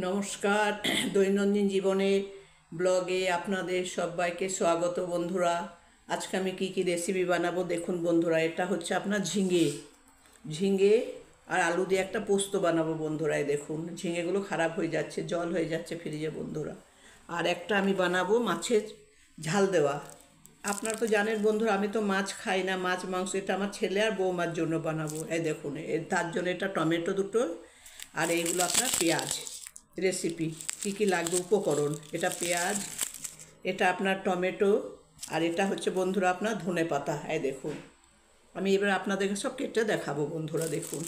নমস্কার। দৈনন্দিন জীবনে ব্লগে আপনাদের সবাইকে স্বাগত বন্ধুরা। আজকে আমি কি রেসিপি বানাবো দেখুন বন্ধুরা। এটা হচ্ছে আপনার ঝিঙে আর আলু দিয়ে একটা পোস্ত বানাবো বন্ধুরা। এই দেখুন ঝিঙেগুলো খারাপ হয়ে যাচ্ছে, জল হয়ে যাচ্ছে ফ্রিজে বন্ধুরা। আর একটা আমি বানাবো মাছের ঝাল দেওয়া। আপনারা তো জানেন বন্ধুরা, আমি তো মাছ খাই না, মাছ মাংস। এটা আমার ছেলে আর বৌমার জন্য বানাবো। এই দেখুন তার জন্য এটা টমেটো দুটো, আর এইগুলো আপনার পেঁয়াজ। রেসিপি কি লাগবে উপকরণ: এটা পেঁয়াজ, এটা আপনার টমেটো, আর এটা হচ্ছে বন্ধুরা আপনার ধনে পাতা। এই দেখুন আমি এবার আপনাদেরকে সব কেটে দেখাবো বন্ধুরা। দেখুন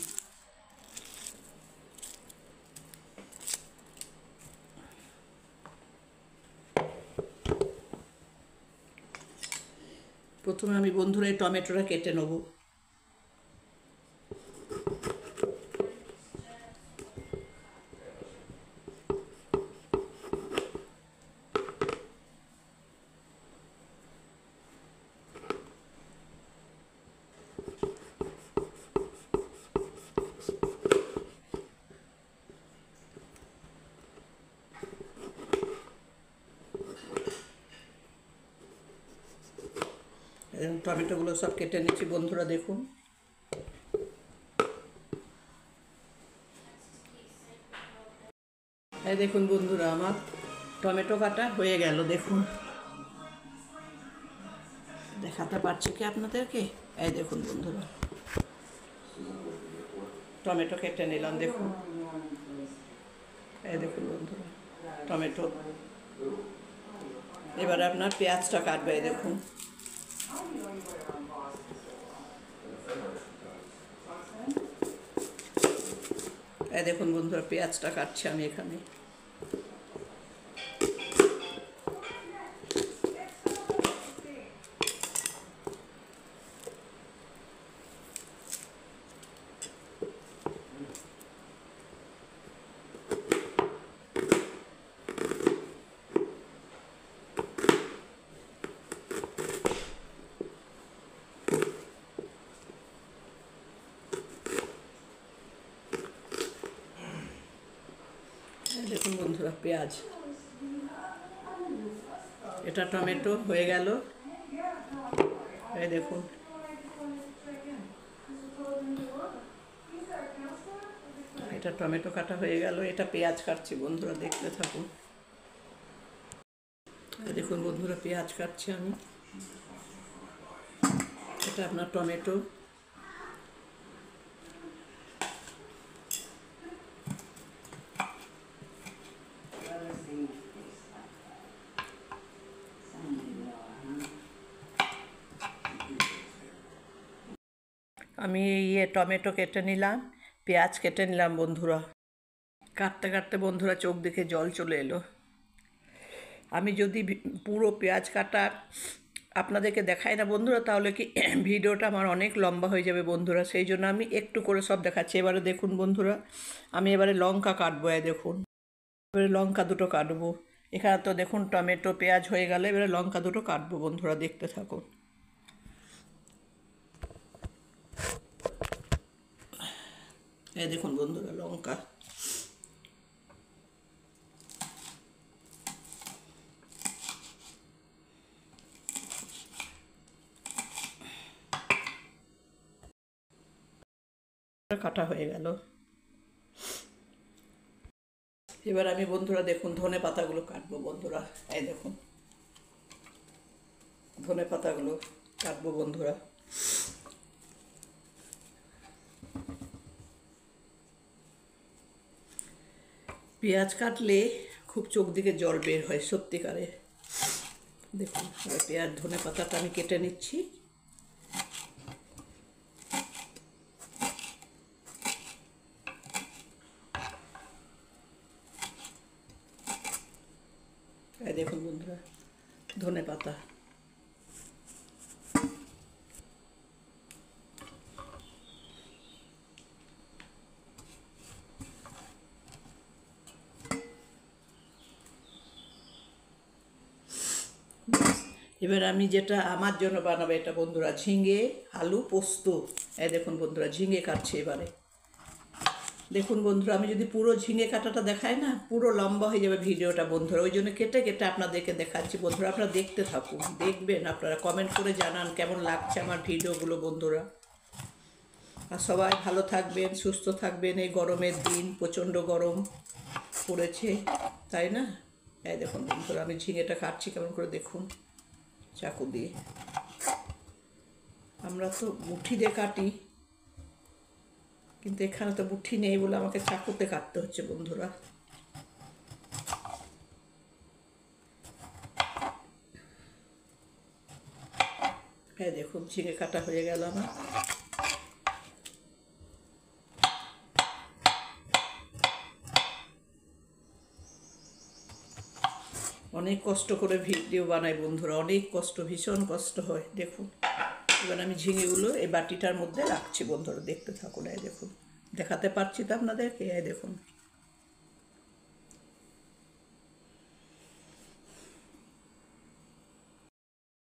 প্রথমে আমি বন্ধুরা এই টমেটোটা কেটে নেব। টমেটোগুলো সব কেটে নিচ্ছি বন্ধুরা। দেখুন এই দেখুন বন্ধুরা আমার টমেটো কাটা হয়ে গেল। দেখুন দেখাতে পারছি কি আপনাদেরকে? এই দেখুন বন্ধুরা টমেটো কেটে নিলাম। দেখুন এই দেখুন বন্ধুরা টমেটো। এবারে আপনার পেঁয়াজটা কাটবে। এই দেখুন এই দেখুন বন্ধুরা পেঁয়াজটা কাটছি আমি এখানে। দেখুন বন্ধুরা পেঁয়াজ, এটা টমেটো হয়ে গেল। এই দেখুন এটা টমেটো কাটা হয়ে গেল, এটা পেঁয়াজ কাটছি বন্ধুরা, দেখতে থাকুন। দেখুন বন্ধুরা পেঁয়াজ কাটছি আমি। এটা আপনার টমেটো, আমি টমেটো কেটে নিলাম, পেঁয়াজ কেটে নিলাম বন্ধুরা। কাটতে কাটতে বন্ধুরা চোখ দেখে জল চলে এলো। আমি যদি পুরো পেঁয়াজ কাটা আপনাদেরকে দেখাই না বন্ধুরা, তাহলে কি ভিডিওটা আমার অনেক লম্বা হয়ে যাবে বন্ধুরা। সেই জন্য আমি একটু করে সব দেখাচ্ছি। এবারে দেখুন বন্ধুরা আমি এবারে লঙ্কা কাটবো। দেখুন এবারে লঙ্কা দুটো কাটবো। এখানে তো দেখুন টমেটো পেঁয়াজ হয়ে গেলে এবারে লঙ্কা দুটো কাটবো বন্ধুরা, দেখতে থাকুন। দেখুন বন্ধুরা লঙ্কা, কাটা হয়ে গেল। এবার আমি বন্ধুরা দেখুন ধনে পাতাগুলো কাটবো বন্ধুরা। এই দেখুন ধনে পাতাগুলো কাটবো বন্ধুরা। পেঁয়াজ কাটলে খুব চোখ দিকে জল বের হয় সত্যিকারে। দেখুন পেঁয়াজ ধনে পাতাটা আমি কেটে নিচ্ছি। দেখুন বন্ধুরা ধনে পাতা, এবার আমি যেটা আমার জন্য বানাবো এটা বন্ধুরা ঝিঙে আলু পোস্ত। এই দেখুন বন্ধুরা ঝিঙে কাটছি এবারে। দেখুন বন্ধুরা, আমি যদি পুরো ঝিঙে কাটাটা দেখাই না, পুরো লম্বা হয়ে যাবে ভিডিওটা বন্ধুরা। ওই জন্য কেটে কেটে আপনাদেরকে দেখাচ্ছি বন্ধুরা। আপনারা দেখতে থাকুন, দেখবেন, আপনারা কমেন্ট করে জানান কেমন লাগছে আমার ভিডিওগুলো বন্ধুরা। আর সবাই ভালো থাকবেন, সুস্থ থাকবেন। এই গরমের দিন প্রচণ্ড গরম পড়েছে, তাই না? এই দেখুন বন্ধুরা, আমি ঝিঙেটা কাটছি কেমন করে দেখুন, চাকু দিয়ে। আমরা তো মুঠি দিয়ে কাটি, কিন্তু এখানে তো মুঠি নেই বলে আমাকে চাকুতে কাটতে হচ্ছে বন্ধুরা। হ্যাঁ দেখুন, ঝিঙে কাটা হয়ে গেল আমার। অনেক কষ্ট করে ভিডিও বানাই বন্ধুরা, অনেক কষ্ট, ভীষণ কষ্ট হয়। দেখুন এবার আমি ঝিঙেগুলো এই বাটিটার মধ্যে রাখছি বন্ধুরা, দেখতে থাকুন। এই দেখুন, দেখাতে পারছি তো আপনাদেরকে। এই দেখুন,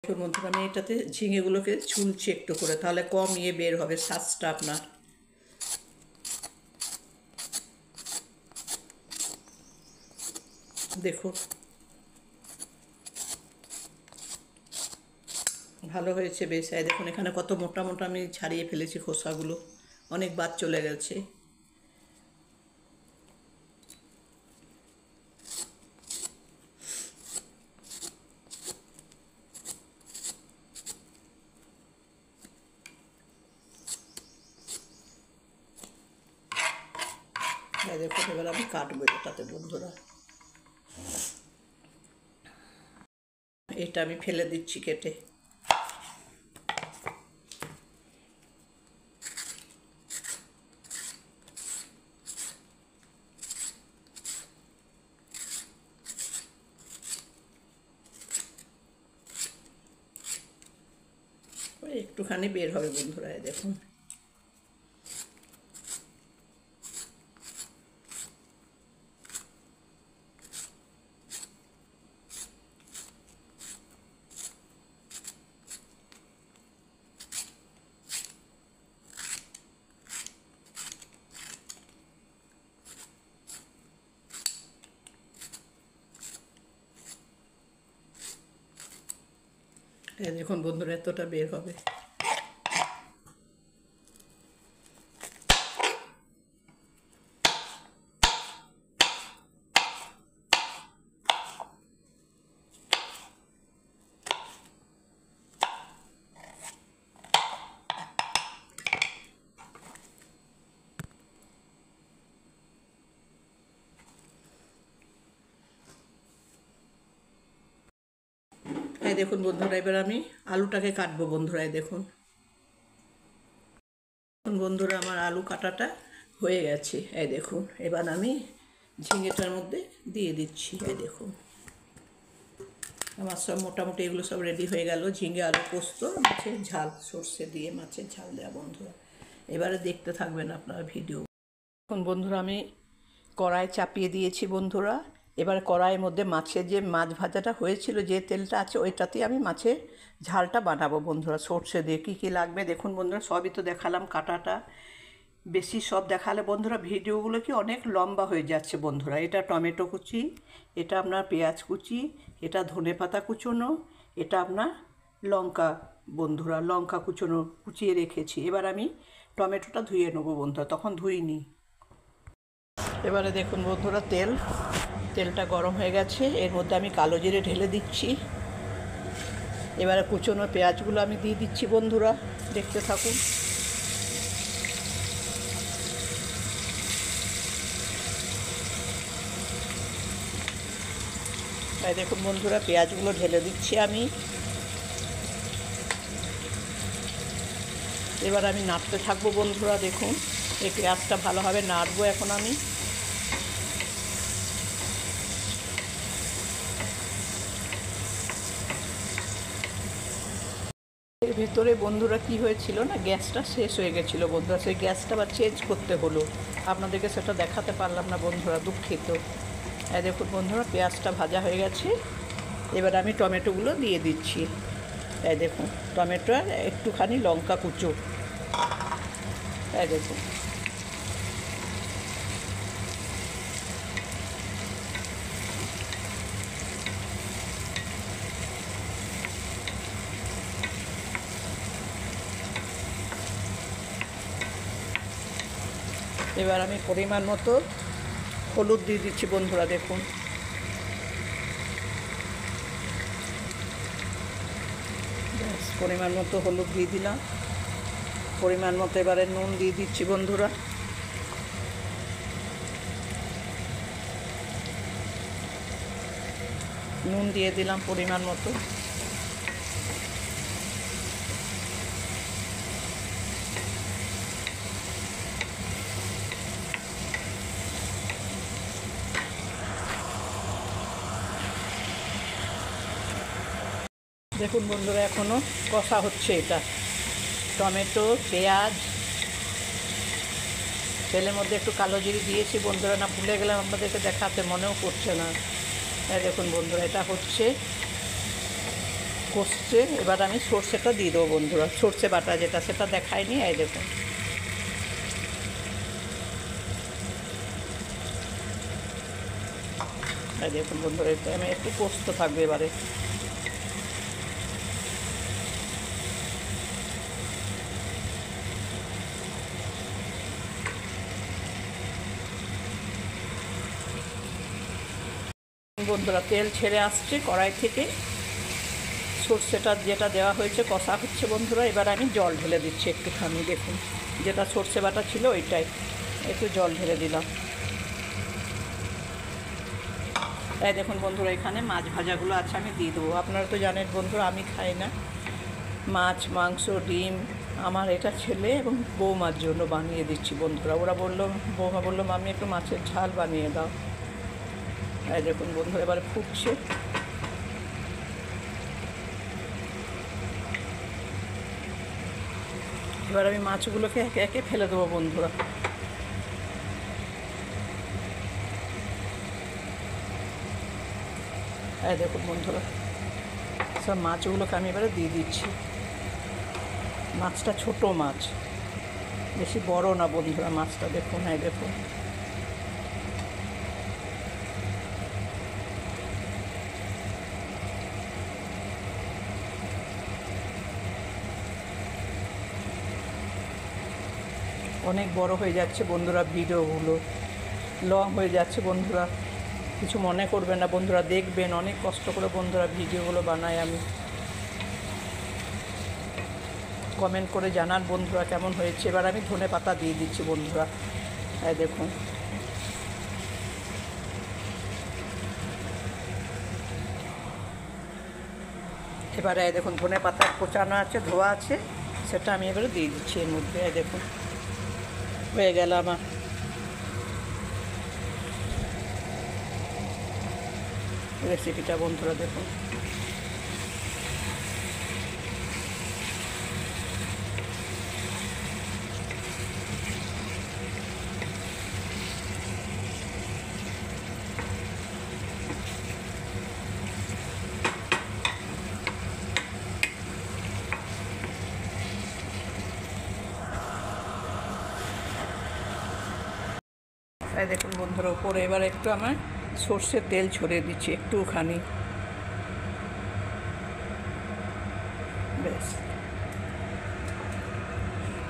দেখুন বন্ধুরা, আমি এটাতে ঝিঙেগুলোকে ছুলছি একটু করে, তাহলে কম বের হবে শ্বাসটা আপনার। দেখুন ভালো হয়েছে বেশ। এই দেখুন এখানে কত মোটা মোটা আমি ছাড়িয়ে ফেলেছি খোসাগুলো, অনেক বাদ চলে গেছে। দেখুন এবার আমি কাটবো এটাতে বন্ধুরা। এটা আমি ফেলে দিচ্ছি কেটে। একটুখানি বের হবে বন্ধুরা, দেখুন। দেখুন বন্ধুরা, এতটা বের হবে। এই দেখুন বন্ধুরা, এবার আমি আলুটাকে কাটবো বন্ধুরা। দেখুন বন্ধুরা, আমার আলু কাটাটা হয়ে গেছে। এই দেখুন এবার আমি ঝিঙেটার মধ্যে দিয়ে দিচ্ছি। এই দেখুন আমার সব মোটামুটি এগুলো সব রেডি হয়ে গেল। ঝিঙে আলু পোস্ত, মাছের ঝাল, সর্ষে দিয়ে মাছের ঝাল দেওয়া বন্ধুরা। এবারে দেখতে থাকবেন আপনারা ভিডিও। এখন বন্ধুরা আমি কড়াই চাপিয়ে দিয়েছি বন্ধুরা। এবার কড়াইয়ের মধ্যে মাছের যে মাছ ভাজাটা হয়েছিল, যে তেলটা আছে ওইটাতেই আমি মাছের ঝালটা বানাবো বন্ধুরা, সর্ষে দিয়ে। কী কী লাগবে দেখুন বন্ধুরা, সবই তো দেখালাম। কাটাটা বেশি সব দেখালে বন্ধুরা ভিডিওগুলো কি অনেক লম্বা হয়ে যাচ্ছে বন্ধুরা। এটা টমেটো কুচি, এটা আপনার পেঁয়াজ কুচি, এটা ধনেপাতা কুচোনো, এটা আপনার লঙ্কা বন্ধুরা, লঙ্কা কুচোনো কুচিয়ে রেখেছি। এবার আমি টমেটোটা ধুয়ে নেবো বন্ধুরা, তখন ধুইনি। এবারে দেখুন বন্ধুরা, তেলটা গরম হয়ে গেছে। এর মধ্যে আমি কালো জিরে ঢেলে দিচ্ছি। এবারে কুচোনো পেঁয়াজগুলো আমি দিয়ে দিচ্ছি বন্ধুরা, দেখতে থাকুন। তাই দেখুন বন্ধুরা, পেঁয়াজগুলো ঢেলে দিচ্ছি আমি। এবার আমি নাড়তে থাকবো বন্ধুরা। দেখুন এই পেঁয়াজটা ভালোভাবে নাড়বো এখন আমি। এর ভেতরে বন্ধুরা কি হয়েছিল না, গ্যাসটা শেষ হয়ে গেছিলো বন্ধুরা, সেই গ্যাসটা আবার চেঞ্জ করতে হলো। আপনাদেরকে সেটা দেখাতে পারলাম না বন্ধুরা, দুঃখিত। এই দেখুন বন্ধুরা, পেঁয়াজটা ভাজা হয়ে গেছে। এবার আমি টমেটোগুলো দিয়ে দিচ্ছি। এই দেখুন টমেটো আর একটুখানি লঙ্কা কুচো। এই দেখুন এবার আমি পরিমাণ মতো হলুদ দিয়ে দিচ্ছি বন্ধুরা, দেখুন। পরিমাণ মতো হলুদ দিয়ে দিলাম, পরিমাণ মতো এবারে নুন দিয়ে দিচ্ছি বন্ধুরা। নুন দিয়ে দিলাম পরিমাণ মতো। দেখুন বন্ধুরা, এখনও কষা হচ্ছে। এটা টমেটো, পেঁয়াজ, তেলের মধ্যে একটু কালো জিরে দিয়েছি বন্ধুরা, না ভুলে গেলাম আপনাদেরকে দেখাতে, মনেও পড়ছে না। দেখুন বন্ধুরা, এটা হচ্ছে কষছে। এবার আমি সর্ষেটা দিয়ে দেবো বন্ধুরা, সর্ষে বাটা যেটা, সেটা দেখায়নি। এই দেখুন, এই দেখুন বন্ধুরা, এটা আমি একটু কষতে থাকবে এবারে। বন্ধুরা, তেল ছেড়ে আসছে কড়াই থেকে, সর্ষেটা যেটা দেওয়া হয়েছে কষা হচ্ছে বন্ধুরা। এবার আমি জল ঢেলে দিচ্ছি একটুখানি, দেখুন, যেটা সর্ষে বাটা ছিল ওইটাই, একটু জল ঢেলে দিলাম। তাই দেখুন বন্ধুরা, এখানে মাছ ভাজাগুলো আছে, আমি দিয়ে দেবো। আপনারা তো জানেন বন্ধুরা, আমি খাই না মাছ, মাংস, ডিম। আমার এটা ছেলে এবং বৌমার জন্য বানিয়ে দিচ্ছি বন্ধুরা। ওরা বললো, বৌমা বললো মামি একটু মাছের ঝাল বানিয়ে দাও। এই দেখুন বন্ধুরা, এবারে ফুটছে। এবার আমি মাছগুলোকে একে একে ফেলে দেবো বন্ধুরা। এই দেখুন বন্ধুরা, সব মাছগুলোকে আমি এবারে দিয়ে দিচ্ছি। মাছটা ছোট মাছ, বেশি বড় না বন্ধুরা মাছটা, দেখুন। এই দেখুন, অনেক বড় হয়ে যাচ্ছে বন্ধুরা, ভিডিওগুলো লং হয়ে যাচ্ছে বন্ধুরা, কিছু মনে করবেন না বন্ধুরা, দেখবেন। অনেক কষ্ট করে বন্ধুরা ভিডিওগুলো বানাই আমি। কমেন্ট করে জানান বন্ধুরা কেমন হয়েছে। এবার আমি ধনে পাতা দিয়ে দিচ্ছি বন্ধুরা। এই দেখুন, এবারে এই দেখুন, ধনে পাতা কোচানো আছে, ধোয়া আছে, সেটা আমি এবারে দিয়ে দিচ্ছি এর মধ্যে। এই দেখুন, হয়ে গেল আমার রেসিপিটা বন্ধুরা, দেখুন। এই দেখুন বন্ধুরা, উপরে এবার একটু আমার সর্ষের তেল ছড়িয়ে দিচ্ছি একটুখানি, ব্যাস।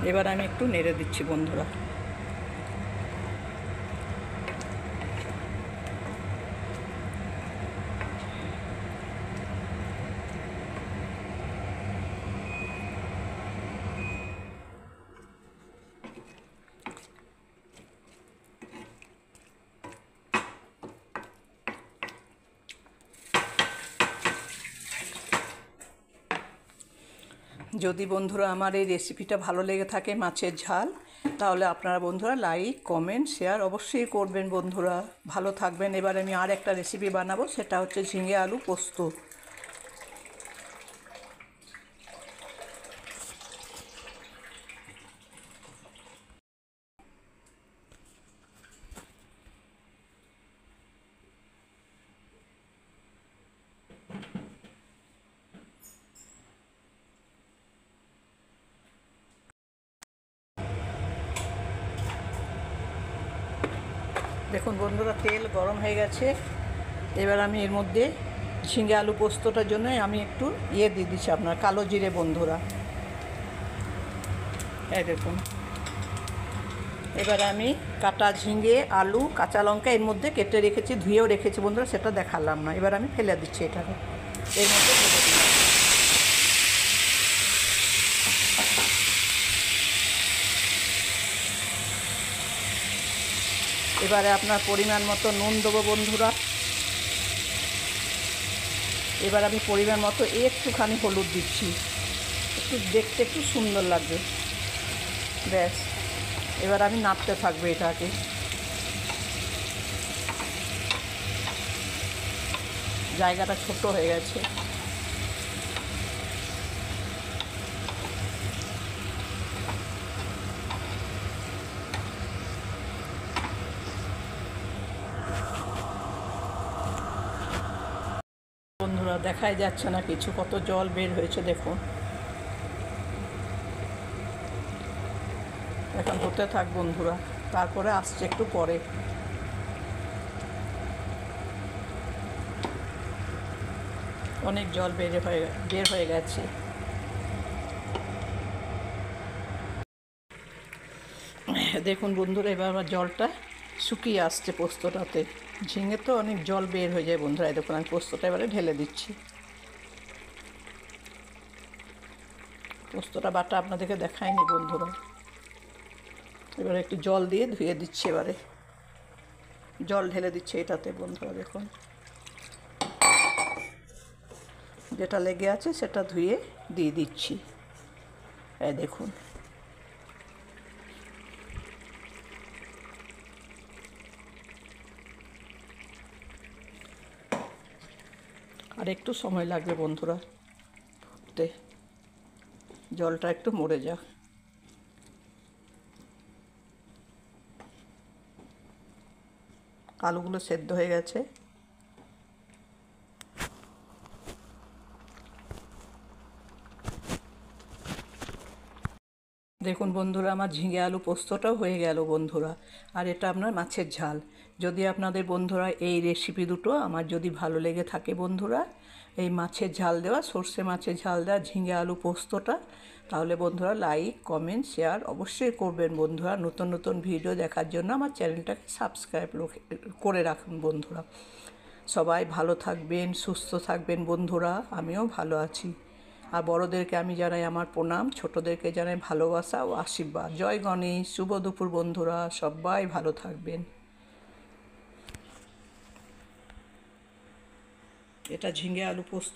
এবার আমি একটু নেড়ে দিচ্ছি বন্ধুরা। যদি বন্ধুরা আমার এই রেসিপিটা ভালো লেগে থাকে, মাছের ঝাল, তাহলে আপনারা বন্ধুরা লাইক, কমেন্ট, শেয়ার অবশ্যই করবেন বন্ধুরা। ভালো থাকবেন। এবার আমি আর একটা রেসিপি বানাবো, সেটা হচ্ছে ঝিঙে আলু পোস্ত। দেখুন বন্ধুরা, তেল গরম হয়ে গেছে। এবার আমি এর মধ্যে ঝিঙে আলু পোস্তটার জন্য আমি একটু দিয়ে দিচ্ছি, আপনার কালো জিরে বন্ধুরা। এই দেখুন, এবার আমি কাটা ঝিঙে, আলু, কাঁচা লঙ্কা এর মধ্যে কেটে রেখেছি, ধুয়েও রেখেছি বন্ধুরা, সেটা দেখালাম না। এবার আমি ফেলে দিচ্ছি এটাকে, এর মধ্যে ফেলে দিলাম। এবারে আপনার পরিমাণ মতো নুন দেবো বন্ধুরা। এবার আমি পরিমাণ মতো একটুখানি হলুদ দিচ্ছি, একটু দেখতে একটু সুন্দর লাগবে, ব্যাস। এবার আমি নাড়তে থাকবো এটাকে। জায়গাটা ছোট হয়ে গেছে। বন্ধুরা দেখাই যাচ্ছে না কিছু, কত জল বের হয়েছে দেখুন। এখন হতে থাক বন্ধুরা, তারপরে আসছে একটু পরে। অনেক জল বের হয়ে গেছে। দেখুন বন্ধুরা, এবার আমার জলটা শুকিয়ে আসছে পোস্তটাতে। ঝিঙে তো অনেক জল বের হয়ে যায় বন্ধুরা। দেখুন আমি পোস্তটা এবারে ঢেলে দিচ্ছি। পোস্তটা বাটা আপনাদেরকে দেখায়নি বন্ধুরা। এবারে একটু জল দিয়ে ধুয়ে দিচ্ছি, এবারে জল ঢেলে দিচ্ছি এটাতে বন্ধুরা। দেখুন যেটা লেগে আছে সেটা ধুয়ে দিয়ে দিচ্ছি। এই দেখুন, আর একটু সময় লাগবে বন্ধুরা ফুটতে, জলটা একটু মরে যাক। আলুগুলো সেদ্ধ হয়ে গেছে। দেখুন বন্ধুরা, আমার ঝিঙে আলু পোস্তটাও হয়ে গেল বন্ধুরা। আর এটা আপনার মাছের ঝাল। যদি আপনাদের বন্ধুরা এই রেসিপি দুটো আমার যদি ভালো লেগে থাকে বন্ধুরা, এই মাছের ঝাল দেওয়া, সর্ষে মাছের ঝাল দেওয়া ঝিঙে আলু পোস্তটা, তাহলে বন্ধুরা লাইক, কমেন্ট, শেয়ার অবশ্যই করবেন বন্ধুরা। নতুন নতুন ভিডিও দেখার জন্য আমার চ্যানেলটাকে সাবস্ক্রাইব করে রাখুন বন্ধুরা। সবাই ভালো থাকবেন, সুস্থ থাকবেন বন্ধুরা। আমিও ভালো আছি। আর বড়োদেরকে আমি জানাই আমার প্রণাম, ছোটোদেরকে জানাই ভালোবাসা ও আশীর্বাদ। জয় গণেশ, শুভ দুপুর বন্ধুরা, সবাই ভালো থাকবেন। এটা ঝিঙে আলু পোস্ত।